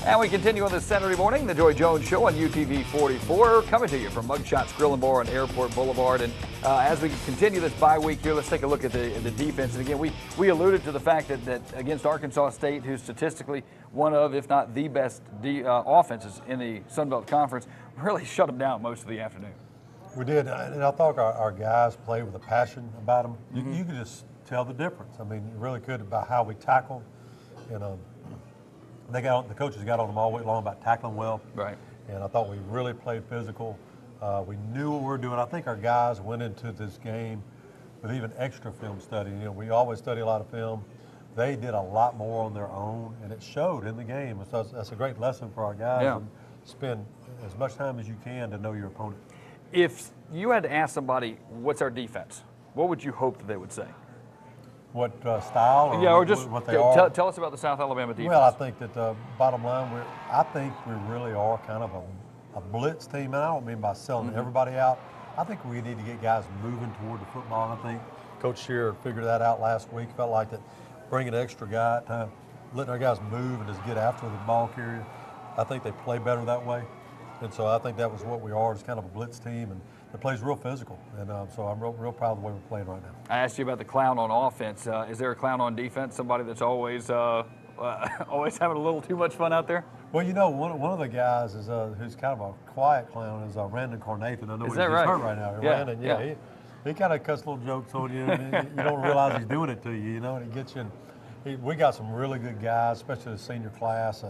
And we continue on this Saturday morning, the Joy Jones Show on UTV 44, coming to you from Mugshots Grill and Bar on Airport Boulevard. And as we continue this bye week here, let's take a look at the defense. And again, we alluded to the fact that against Arkansas State, who's statistically one of, if not the best offenses in the Sun Belt Conference, really shut them down most of the afternoon. We did, and I thought our guys played with a passion about them. You could just tell the difference. I mean, you really could about how we tackled. You know, the coaches got on them all week long about tackling well. Right. And I thought we really played physical. We knew what we were doing. I think our guys went into this game with even extra film study. You know, we always study a lot of film. They did a lot more on their own, and it showed in the game. So that's a great lesson for our guys. Yeah. And spend as much time as you can to know your opponent. If you had to ask somebody, what's our defense, what would you hope that they would say? What style? Or yeah, or just what they are? Tell us about the South Alabama defense. Well, I think that bottom line, I think we really are kind of a blitz team, and I don't mean by selling everybody out. I think we need to get guys moving toward the football. And I think Coach Shearer figured that out last week. Felt like that bringing an extra guy at time, letting our guys move and just get after the ball carrier. I think they play better that way. And so I think that was what we are, just kind of a blitz team, and it plays real physical. And so I'm real proud of the way we're playing right now. I asked you about the clown on offense. Is there a clown on defense, somebody that's always always having a little too much fun out there? Well, you know, one of the guys is who's kind of a quiet clown is Randon Carnathan. I know he's right? hurt right now. Yeah, Randon, yeah. He kind of cuts little jokes on you, and you don't realize he's doing it to you, you know, and he gets you in. We got some really good guys, especially the senior class,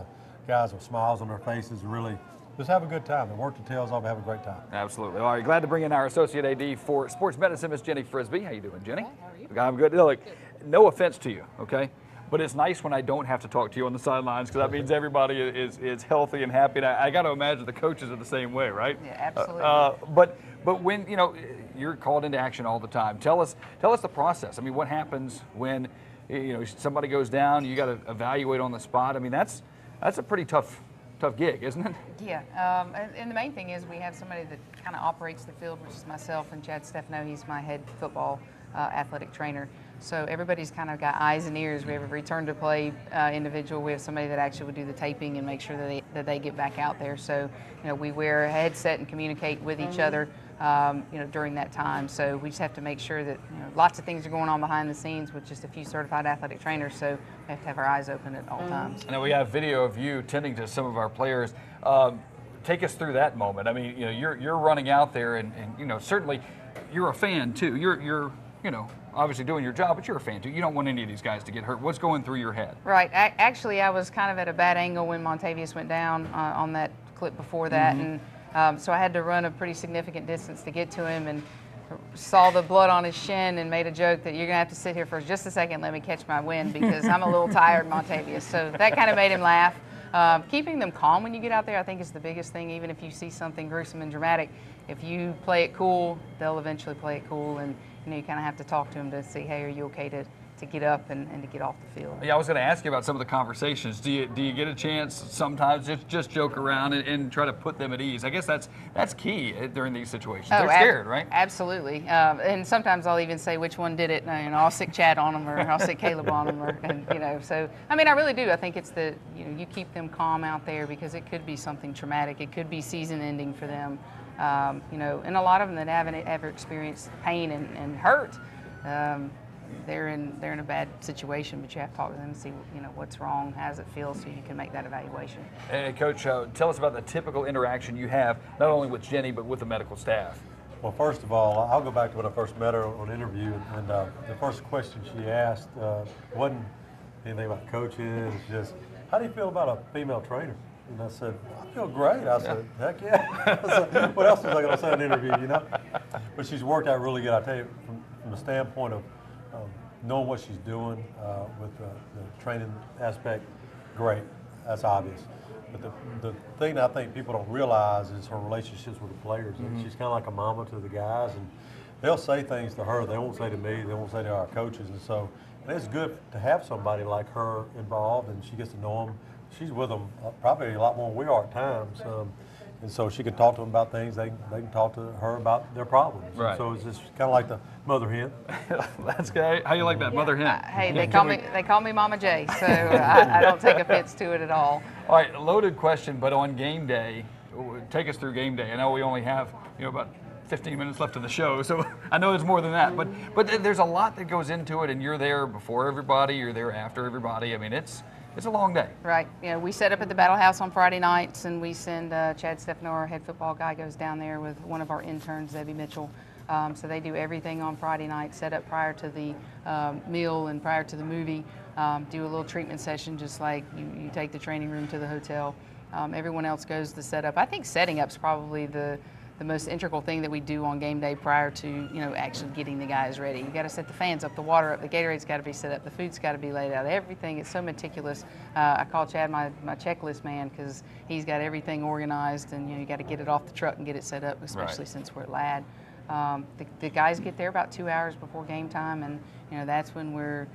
guys with smiles on their faces, really just have a good time and work the tails off and have a great time. Absolutely. All right, glad to bring in our Associate AD for Sports Medicine, Miss Jenny Frisbee. How you doing, Jenny? Hi, how are you? I'm good. Look, no offense to you, okay? But it's nice when I don't have to talk to you on the sidelines because that means everybody is healthy and happy. And I got to imagine the coaches are the same way, right? Yeah, absolutely. But when, you know, you're called into action all the time. Tell us the process. I mean, what happens when, you know, somebody goes down, you got to evaluate on the spot. I mean, that's a pretty tough gig, isn't it? Yeah, and the main thing is we have somebody that kind of operates the field, which is myself and Chad Stefano. He's my head football athletic trainer. So everybody's kind of got eyes and ears. We have a return to play individual. We have somebody that actually would do the taping and make sure that they get back out there. So, you know, we wear a headset and communicate with each other, you know, during that time. So we just have to make sure that, you know, lots of things are going on behind the scenes with just a few certified athletic trainers. So we have to have our eyes open at all times. Now we have video of you tending to some of our players. Take us through that moment. I mean, you know, you're running out there, and you know, certainly you're a fan too. You're you know, obviously doing your job, but you're a fan too. You don't want any of these guys to get hurt. What's going through your head? Right. Actually, I was kind of at a bad angle when Montavious went down on that clip before that, and so I had to run a pretty significant distance to get to him, and saw the blood on his shin and made a joke that you're going to have to sit here for just a second, let me catch my wind, because I'm a little tired, Montavious. So that kind of made him laugh. Keeping them calm when you get out there, I think, is the biggest thing. Even if you see something gruesome and dramatic, if you play it cool, they'll eventually play it cool, and you know, you kind of have to talk to them to see, hey, are you okay to get up and to get off the field? Yeah, I was going to ask you about some of the conversations. Do you get a chance sometimes just joke around and try to put them at ease? I guess that's key during these situations. They're scared, right? Absolutely. And sometimes I'll even say which one did it, and I'll stick Chad on them, or I'll stick Caleb on them, and you know. So I mean, I really do. I think it's you keep them calm out there, because it could be something traumatic. It could be season ending for them. You know, and a lot of them that haven't ever experienced pain and hurt. They're in a bad situation, but you have to talk to them and see, you know, what's wrong, how does it feel, so you can make that evaluation. And Coach, tell us about the typical interaction you have, not only with Jenny, but with the medical staff. Well, first of all, I'll go back to when I first met her on interview, and the first question she asked wasn't anything about coaches, just, how do you feel about a female trainer? And I said, I feel great. I said, heck yeah. I said, what else was I going to say in an interview, you know? But she's worked out really good. I tell you, from the standpoint of knowing what she's doing with the training aspect, great. That's obvious. But the thing that I think people don't realize is her relationships with the players. She's kind of like a mama to the guys, and they'll say things to her they won't say to me, they won't say to our coaches. And it's good to have somebody like her involved, and she gets to know them. She's with them probably a lot more than we are at times. And so she can talk to them about things. They can talk to her about their problems. Right. And so it's just kind of like the mother hen. That's good. How you like that, mother hen? Hey, they call me Mama J, so I don't take offense to it at all. All right, loaded question, but on game day, take us through game day. I know we only have about 15 minutes left of the show, so I know it's more than that. But there's a lot that goes into it, and you're there before everybody, you're there after everybody. I mean, it's a long day. Right. We set up at the Battle House on Friday nights, and we send Chad Stefano, our head football guy, goes down there with one of our interns, Debbie Mitchell. So they do everything on Friday night, set up prior to the meal and prior to the movie, do a little treatment session just like you take the training room to the hotel. Everyone else goes to set up. I think setting up's probably the most integral thing that we do on game day prior to actually getting the guys ready. You got to set the fans up, the water up, the Gatorade's got to be set up, the food's got to be laid out. Everything is so meticulous. I call Chad my checklist man because he's got everything organized, and you got to get it off the truck and get it set up, especially since we're at Ladd. The guys get there about 2 hours before game time, and that's when we're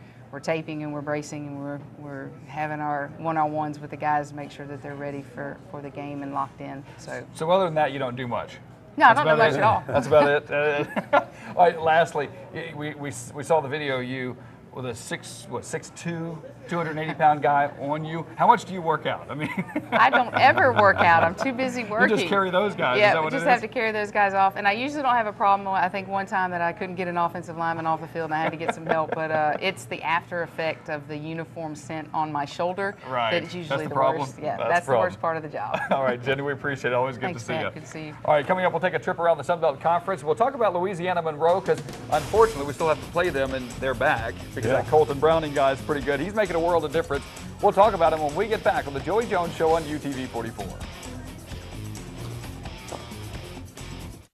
taping and we're bracing and we're having our one-on-ones with the guys to make sure that they're ready for the game and locked in. So other than that, you don't do much. No, I don't know much at all. That's about it. All right, lastly, we saw the video of you with a 6'2", 280-pound guy on you. How much do you work out? I mean, I don't ever work out. I'm too busy working. You just carry those guys. Yeah, is that we what just it have is? to carry those guys off. And I usually don't have a problem. I think one time that I couldn't get an offensive lineman off the field and I had to get some help. But it's the after effect of the uniform scent on my shoulder that's usually That's the problem. worst. Yeah, that's the worst part of the job. All right, Jenny, we appreciate it. Always good Thanks, to see Matt. you. Good to see you. All right, coming up, we'll take a trip around the Sun Belt Conference. We'll talk about Louisiana Monroe because, unfortunately, we still have to play them in their bag because that Colton Browning guy is pretty good. He's making a world of difference. We'll talk about him when we get back on the Joey Jones Show on UTV 44.